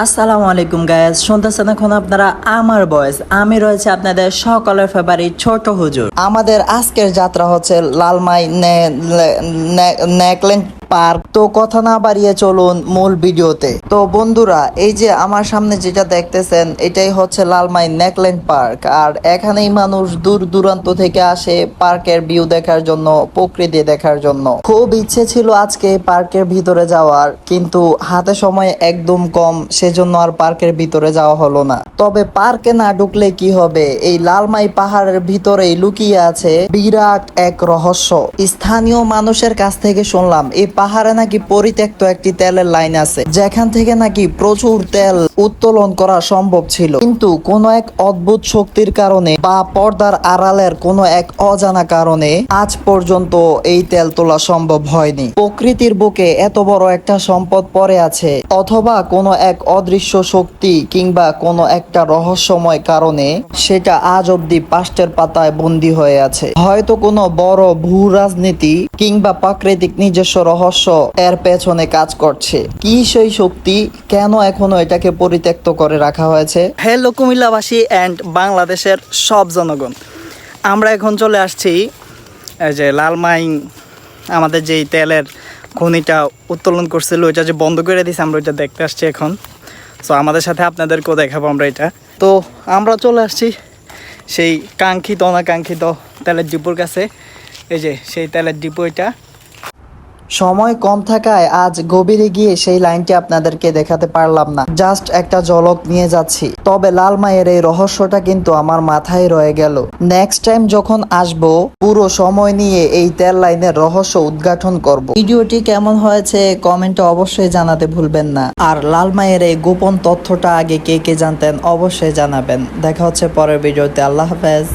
আসসালামু আলাইকুম গাইস, শুনতেছেন এখন আপনারা আমার ভয়েস। আমি রয়েছে আপনাদের সকলের ফেভারিট ছোট হুজুর। আমাদের আজকের যাত্রা হচ্ছে লালমাই নেকলেন্ড পার্ক। তো কথা না বাড়িয়ে চলুন মূল ভিডিওতে। তো বন্ধুরা, এই যে আমার সামনে যেটা দেখতেছেন এটাই হচ্ছে লালমাই নেকলেন্ড পার্ক। আর এখানেই মানুষ দূর দূরান্ত থেকে আসে পার্কের ভিউ দেখার জন্য, প্রকৃতি দেখার জন্য। খুব ইচ্ছে ছিল আজকে পার্কের ভিতরে যাওয়ার, কিন্তু হাতে সময় একদম কম, সেজন্য আর পার্কের ভিতরে যাওয়া হলো না। তবে পার্কে না ঢুকলে কি হবে, এই লালমাই পাহাড়ের ভিতরেই লুকিয়ে আছে বিরাট এক রহস্য। স্থানীয় মানুষের কাছ থেকে শুনলাম এই পাহাড়ে নাকি পরিত্যক্ত একটি তেলের লাইন আছে, যেখান থেকে নাকি প্রচুর তেল উত্তোলন করা সম্ভব ছিল, কিন্তু কোনো এক অদ্ভুত শক্তির কারণে বা পর্দার আড়ালের কোনো এক অজানা কারণে আজ পর্যন্ত এই তেল তোলা সম্ভব হয়নি। প্রকৃতির বুকে এত বড় একটা সম্পদ পড়ে আছে, অথবা কোনো এক অদৃশ্য শক্তি কিংবা কোনো একটা রহস্যময় কারণে সেটা আজ অব্দি পাষ্টের পাতায় বন্দী হয়ে আছে। হয়তো কোনো বড় ভূ রাজনীতি কিংবা প্রাকৃতিক নিজস্ব রহস্য এর পেছনে কাজ করছে। কি সেই শক্তি, কেন এখনো এটাকে পরিত্যক্ত করে রাখা হয়েছে? হ্যালো কুমিল্লাবাসী অ্যান্ড বাংলাদেশের সব জনগণ, আমরা এখন চলে আসছি এই যে লালমাই, আমাদের যেই তেলের খনিটা উত্তোলন করছিল ওইটা যে বন্ধ করে দিয়েছে, আমরা ওইটা দেখতে আসছি এখন। সো আমাদের সাথে আপনাদেরকেও দেখাবো আমরা এটা। তো আমরা চলে আসছি সেই কাঙ্ক্ষিত অনাকাঙ্ক্ষিত তেলের ডিপোর কাছে। এই যে সেই তেলের ডিপো এটা। সময় কম থাকায় আজ গভীরে গিয়ে সেই লাইনটি আপনাদেরকে দেখাতে পারলাম না, জাস্ট একটা ঝলক নিয়ে যাচ্ছি। তবে লালমাইয়ের এই রহস্যটা কিন্তু আমার মাথায় রয়ে গেল। নেক্সট টাইম যখন আসবো পুরো সময় নিয়ে এই তেল লাইনের রহস্য উদ্ঘাটন করব। ভিডিওটি কেমন হয়েছে কমেন্টে অবশ্যই জানাতে ভুলবেন না। আর লালমাইয়ের এই গোপন তথ্যটা আগে কে কে জানতেন অবশ্যই জানাবেন। দেখা হচ্ছে পরের ভিডিওতে। আল্লাহ হাফেজ।